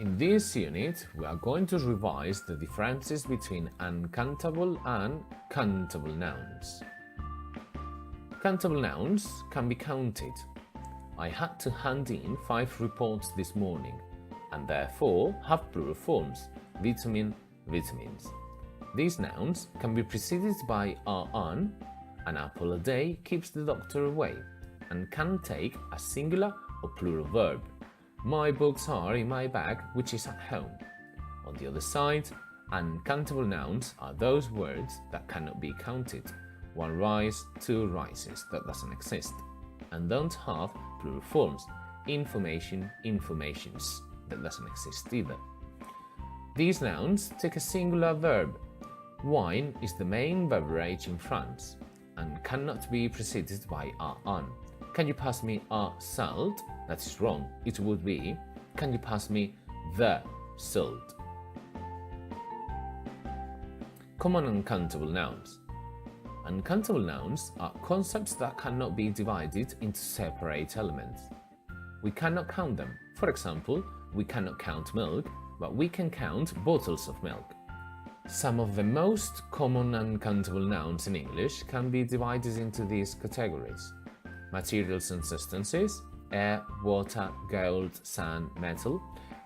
In this unit, we are going to revise the differences between uncountable and countable nouns. Countable nouns can be counted. I had to hand in 5 reports this morning, and therefore have plural forms, vitamin, vitamins. These nouns can be preceded by are on, an apple a day keeps the doctor away, and can take a singular or plural verb. My books are in my bag, which is at home. On the other side, uncountable nouns are those words that cannot be counted. 1 rise, 2 rises, that doesn't exist, and don't have plural forms. Information, informations, that doesn't exist either. These nouns take a singular verb. Wine is the main beverage in France, and cannot be preceded by on. Can you pass me a salt? That is wrong. It would be, can you pass me the salt? Common uncountable nouns. Uncountable nouns are concepts that cannot be divided into separate elements. We cannot count them. For example, we cannot count milk, but we can count bottles of milk. Some of the most common uncountable nouns in English can be divided into these categories: materials and substances, air, water, gold, sand, metal,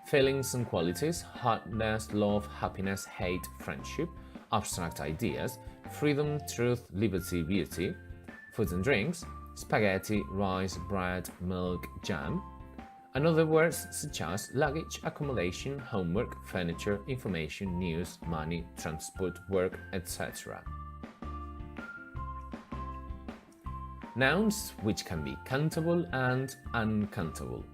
feelings and qualities, hardness, love, happiness, hate, friendship, abstract ideas, freedom, truth, liberty, beauty, food and drinks, spaghetti, rice, bread, milk, jam, and other words such as luggage, accommodation, homework, furniture, information, news, money, transport, work, etc. Nouns which can be countable and uncountable.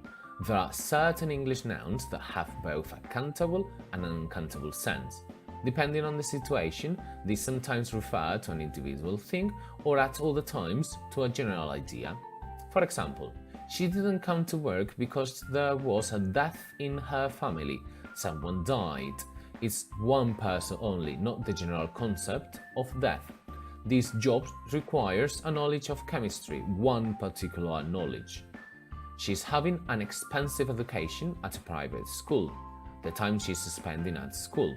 There are certain English nouns that have both a countable and uncountable sense. Depending on the situation, they sometimes refer to an individual thing or at other times to a general idea. For example, she didn't come to work because there was a death in her family. Someone died. It's one person only, not the general concept of death. This job requires a knowledge of chemistry, one particular knowledge. She's having an expensive education at a private school, the time she's spending at school.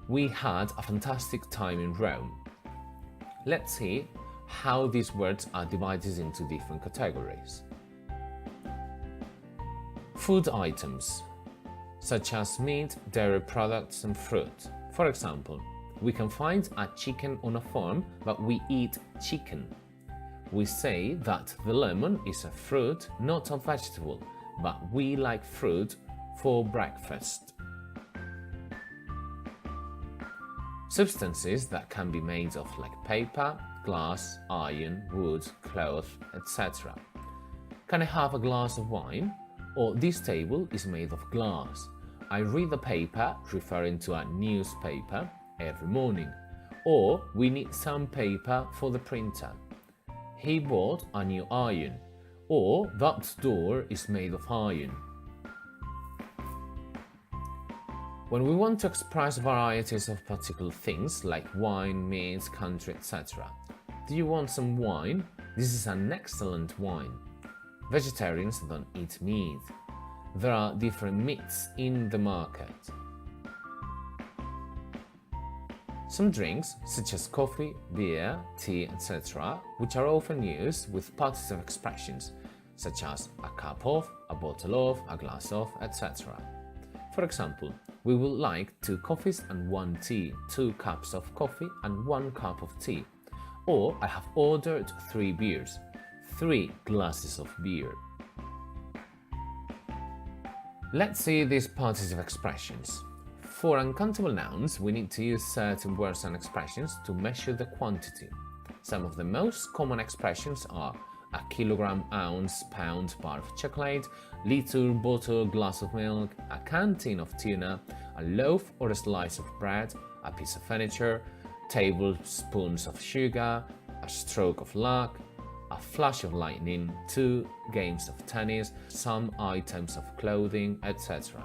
We had a fantastic time in Rome. Let's see how these words are divided into different categories. Food items, such as meat, dairy products, and fruit. For example, we can find a chicken on a farm, but we eat chicken. We say that the lemon is a fruit, not a vegetable, but we like fruit for breakfast. Substances that can be made of, like paper, glass, iron, wood, cloth, etc. Can I have a glass of wine? Or this table is made of glass. I read the paper, referring to a newspaper, every morning. Or we need some paper for the printer. He bought a new iron. Or that door is made of iron. When we want to express varieties of particular things like wine, meat, country, etc. Do you want some wine? This is an excellent wine. Vegetarians don't eat meat. There are different meats in the market. Some drinks, such as coffee, beer, tea, etc., which are often used with partitive expressions, such as a cup of, a bottle of, a glass of, etc. For example, we would like 2 coffees and 1 tea, 2 cups of coffee and 1 cup of tea. Or I have ordered 3 beers, 3 glasses of beer. Let's see these partitive expressions. For uncountable nouns, we need to use certain words and expressions to measure the quantity. Some of the most common expressions are a kilogram, ounce, pound, bar of chocolate, liter, bottle, glass of milk, a canteen of tuna, a loaf or a slice of bread, a piece of furniture, tablespoons of sugar, a stroke of luck, a flash of lightning, 2 games of tennis, some items of clothing, etc.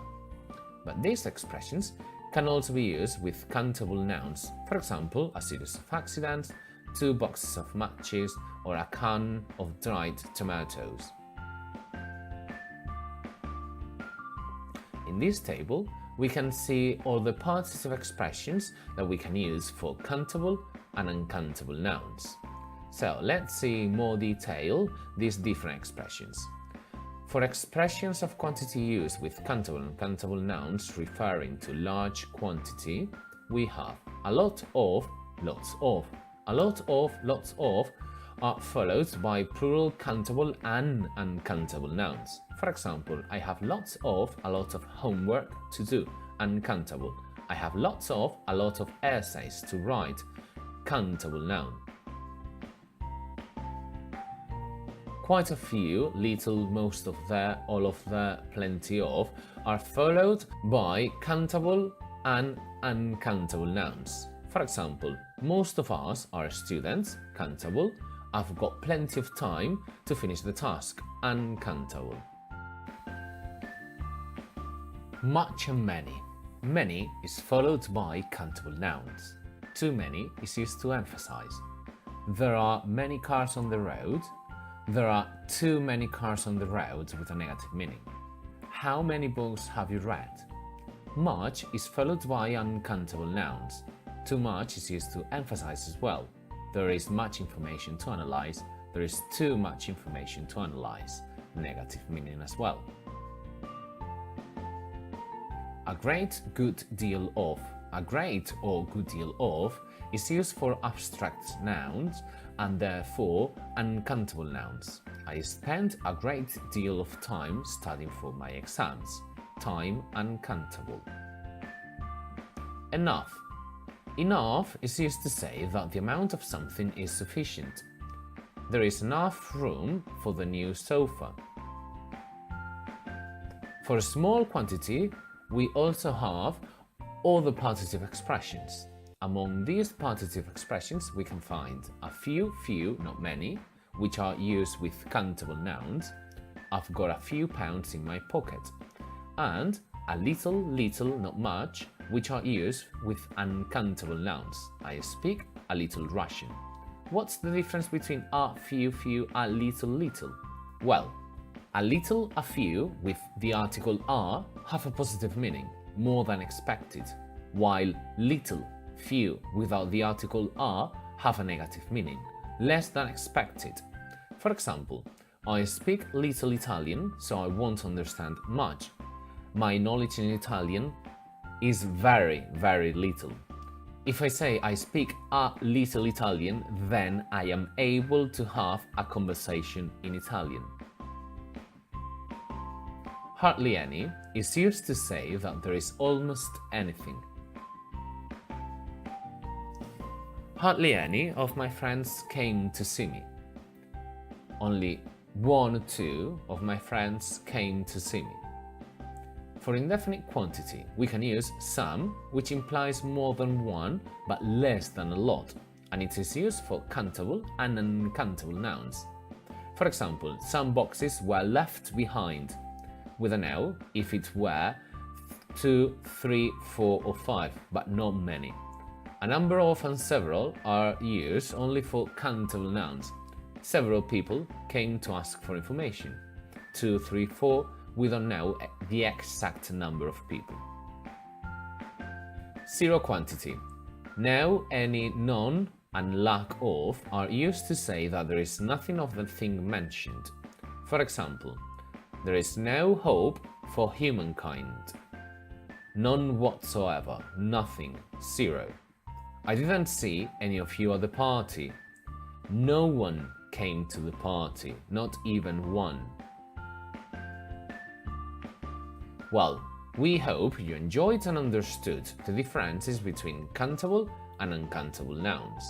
But these expressions can also be used with countable nouns, for example, a series of accidents, 2 boxes of matches, or a can of dried tomatoes. In this table, we can see all the partitive expressions that we can use for countable and uncountable nouns. So let's see in more detail these different expressions. For expressions of quantity used with countable and uncountable nouns referring to large quantity, we have a lot of, lots of. A lot of, lots of are followed by plural countable and uncountable nouns. For example, I have lots of, a lot of homework to do, uncountable. I have lots of, a lot of essays to write, countable noun. Quite a few, little, most of the, all of the, plenty of, are followed by countable and uncountable nouns. For example, most of us are students, countable. I've got plenty of time to finish the task, uncountable. Much and many. Many is followed by countable nouns. Too many is used to emphasize. There are many cars on the road. There are too many cars on the road with a negative meaning. How many books have you read? Much is followed by uncountable nouns. Too much is used to emphasize as well. There is much information to analyze. There is too much information to analyze. Negative meaning as well. A great good deal of. A great or good deal of is used for abstract nouns and therefore uncountable nouns. I spent a great deal of time studying for my exams. Time uncountable. Enough. Enough is used to say that the amount of something is sufficient. There is enough room for the new sofa. For a small quantity, we also have all the partitive expressions. Among these partitive expressions, we can find a few, not many, which are used with countable nouns. I've got a few pounds in my pocket. And a little, not much, which are used with uncountable nouns. I speak a little Russian. What's the difference between a few, a little? Well, a little, a few with the article a have a positive meaning, more than expected, while little, few without the article a have a negative meaning, less than expected. For example, I speak little Italian, so I won't understand much. My knowledge in Italian is very, very little. If I say I speak a little Italian, then I am able to have a conversation in Italian. Hardly any is used to say that there is almost anything. Hardly any of my friends came to see me. Only 1 or 2 of my friends came to see me. For indefinite quantity, we can use some, which implies more than one, but less than a lot, and it is used for countable and uncountable nouns. For example, some boxes were left behind, with an L if it were 2, 3, 4, or 5, but not many. A number of and several are used only for countable nouns. Several people came to ask for information. 2, 3, 4, we don't know the exact number of people. Zero quantity. No, any, none, and lack of are used to say that there is nothing of the thing mentioned. For example, there is no hope for humankind. None whatsoever, nothing, zero. I didn't see any of you at the party. No one came to the party, not even one. Well, we hope you enjoyed and understood the differences between countable and uncountable nouns.